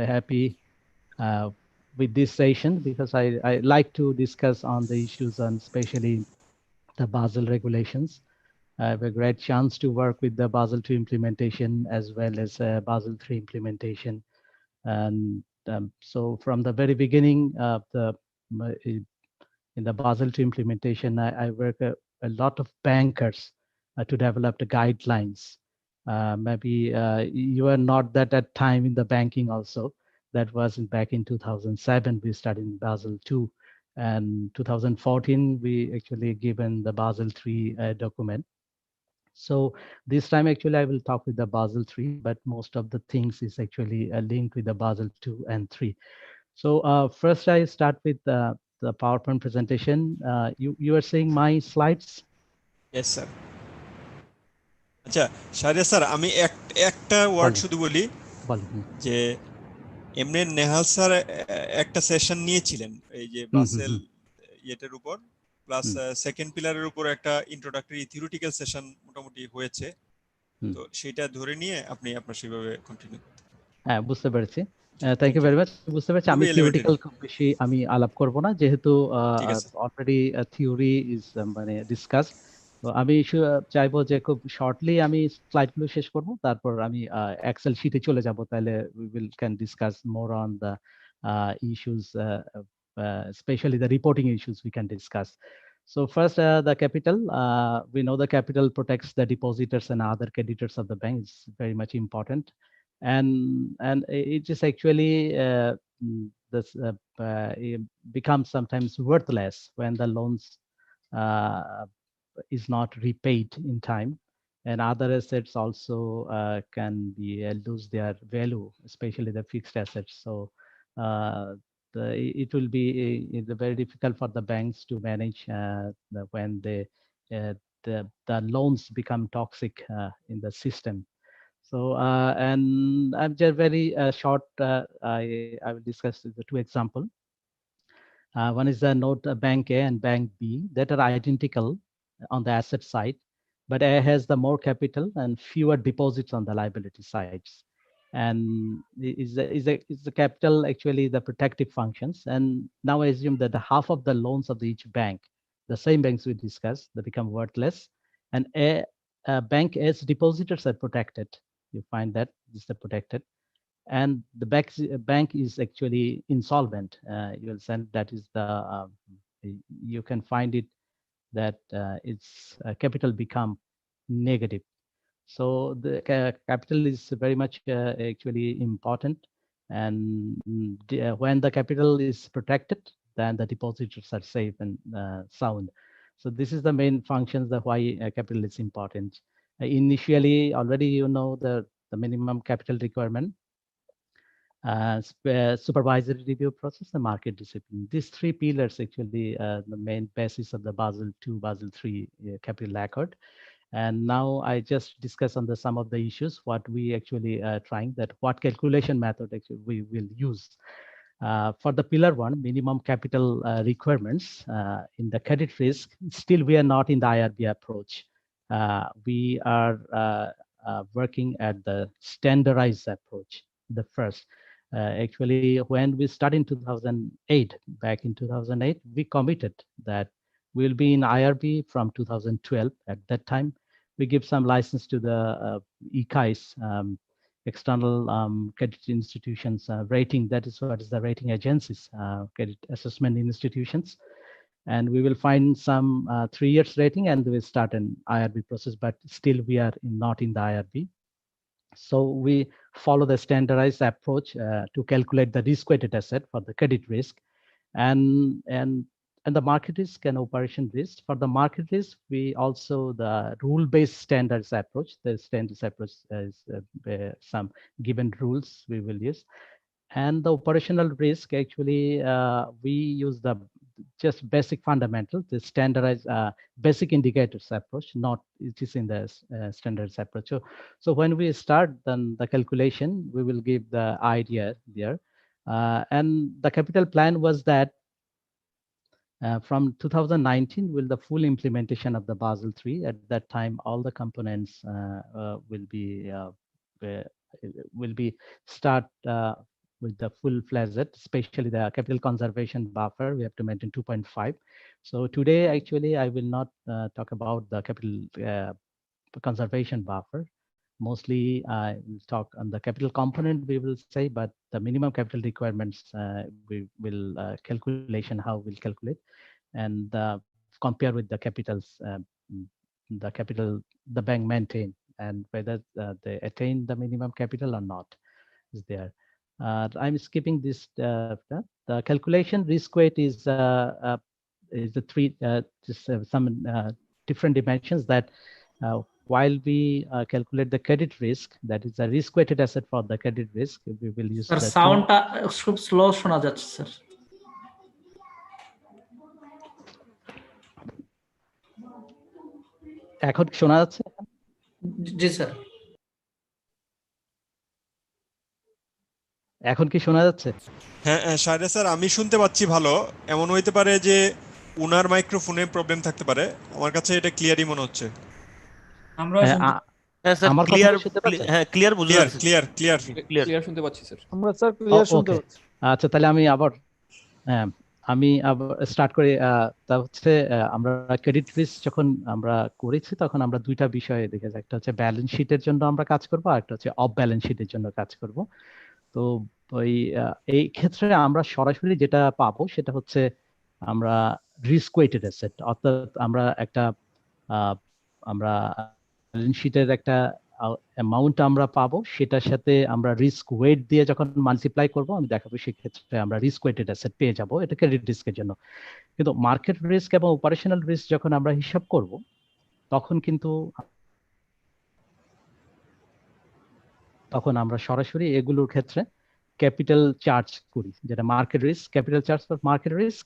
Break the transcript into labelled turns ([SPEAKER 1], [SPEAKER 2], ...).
[SPEAKER 1] happy with this session because I like to discuss on the issues on especially the Basel regulations. I have a great chance to work with the Basel II implementation as well as Basel III implementation. And so from the very beginning of in the Basel II implementation, I work a lot of bankers to develop the guidelines. Maybe you are not that at time in the banking also. That was back in 2007, we started in Basel II. And 2014, we actually given the Basel III document. So this time actually I will talk with the Basel 3, but most of the things is actually linked with the Basel 2 and 3. So first I start with the PowerPoint presentation. You are seeing my slides?
[SPEAKER 2] Yes, sir. আচ্ছা Shahriar sir আমি একটা word শুধু বলি যে এমনি Nehal sir একটা session নিয়েছিলেন এই যে বাসেল ইয়েটার উপর প্লাস সেকেন্ড পিলারের উপর একটা ইন্ট্রোডাক্টরি থিওরিটিক্যাল সেশন মোটামুটি হয়েছে তো সেটা ধরে নিয়ে আপনি আপনার সেভাবে কন্টিনিউ করতে
[SPEAKER 1] হ্যাঁ বুঝতে পেরেছি থ্যাংক ইউ ভেরি মাচ বুঝতে পেরেছি আমি থিওরিটিক্যাল খুব বেশি আমি আলাপ করব না যেহেতু অলরেডি থিওরি ইজ মানে ডিসকাস তো আমি চাইবো যে খুব শর্টলি আমি স্লাইডগুলো শেষ করব তারপর আমি এক্সেল শিটে চলে যাব তাহলে we will can discuss more on the issues especially the reporting issues we can discuss. So first, the capital. We know the capital protects the depositors and other creditors of the bank. It's very much important. And it is actually this it becomes sometimes worthless when the loans is not repaid in time, and other assets also can be lose their value, especially the fixed assets. So it will be very difficult for the banks to manage when the loans become toxic in the system. So, and I'm just very short, I will discuss the two examples. One is the note Bank A and Bank B that are identical on the asset side, but A has the more capital and fewer deposits on the liability sides. And is the capital actually the protective functions? And now I assume that the half of the loans of each bank, the same banks we discussed, they become worthless. And Bank A's depositors are protected. You find that this is protected, and the bank is actually insolvent. You'll send that is you can find it that its capital become negative. So the capital is very much actually important, and when the capital is protected, then the depositors are safe and sound. So this is the main functions of why capital is important. Initially, already you know the minimum capital requirement, supervisory review process, and market discipline. These three pillars actually the main basis of the Basel II, Basel III capital accord. And now I just discuss on some of the issues, what we actually trying, that what calculation method actually we will use. For the pillar one, minimum capital requirements in the credit risk, still we are not in the IRB approach. We are working at the standardized approach, the first. Actually, when we started in 2008, back in 2008, we committed that we'll be in IRB from 2012. At that time, we give some license to the ECAIS, external credit institutions rating. That is what is the rating agencies, credit assessment institutions. And we will find some 3 years rating and we start an IRB process, but still we are not in the IRB. So we follow the standardized approach to calculate the risk-weighted asset for the credit risk, and the market risk and operation risk. For the market risk, we also the rule-based standards approach. The standards approach is some given rules we will use, and the operational risk actually we use the just basic fundamentals, the standardized basic indicators approach, not it is in the standards approach. So when we start then the calculation, we will give the idea there. And the capital plan was that from 2019 will the full implementation of the Basel III. At that time, all the components will be start with the full-fledged, especially the capital conservation buffer, we have to maintain 2.5. So today, actually, I will not talk about the capital conservation buffer. Mostly, we'll talk on the capital component, we will say, but the minimum capital requirements, we will calculation, how we'll calculate, and compare with the capitals, the capital the bank maintain, and whether they attain the minimum capital or not is there. I'm skipping this. The calculation risk weight is the three just some different dimensions that while we calculate the credit risk, that is a risk-weighted asset for the credit risk, we will use the
[SPEAKER 3] sound খুব slow শোনা যাচ্ছে sir.
[SPEAKER 1] এখন শোনা যাচ্ছে?
[SPEAKER 3] জি sir.
[SPEAKER 1] এখন কি শোনা যাচ্ছে?
[SPEAKER 2] হ্যাঁ শাহরিয়ার স্যার, আমি শুনতে পাচ্ছি ভালো। এমন হইতে পারে যে উনার মাইক্রোফোনে প্রবলেম থাকতে পারে, আমার কাছে এটা ক্লিয়ারই মনে হচ্ছে।
[SPEAKER 3] আমরা
[SPEAKER 1] আমার ক্লিয়ার শুনতে পাচ্ছেন?
[SPEAKER 4] হ্যাঁ ক্লিয়ার বুঝতে
[SPEAKER 2] ক্লিয়ার
[SPEAKER 4] পারছি,
[SPEAKER 2] ক্লিয়ার ক্লিয়ার
[SPEAKER 4] ক্লিয়ার শুনতে পাচ্ছি স্যার।
[SPEAKER 5] আমরা স্যার ক্লিয়ার শুনতে পাচ্ছি।
[SPEAKER 1] আচ্ছা, তাহলে আমি আবার স্টার্ট করি। তা হচ্ছে আমরা ক্রেডিট রিস্ক যখন আমরা করেছি, তখন আমরা দুইটা বিষয় দেখেছি। একটা হচ্ছে ব্যালেন্স শিটের জন্য আমরা কাজ করব, আর একটা হচ্ছে অফ ব্যালেন্স শিটের জন্য কাজ করব। তো ওই এই ক্ষেত্রে আমরা সরাসরি যেটা পাবো সেটা হচ্ছে আমরা রিস্ক ওয়েটেড অ্যাসেট, অর্থাৎ আমরা একটা আমরা ব্যালেন্স শিটের একটা অ্যামাউন্ট আমরা পাবো, সেটার সাথে আমরা রিস্ক ওয়েট দিয়ে যখন মাল্টিপ্লাই করব, আমি দেখাবো সেক্ষেত্রে আমরা রিস্ক ওয়েটেড অ্যাসেট পেয়ে যাব, এটা ক্রেডিট রিস্কের জন্য। কিন্তু মার্কেট রিস্ক এবং অপারেশনাল রিস্ক যখন আমরা হিসাব করব, তখন কিন্তু আমরা সরাসরি এগুলোর ক্ষেত্রে ক্যাপিটাল চার্জ করি, যেটা market risk, capital charge for market risk,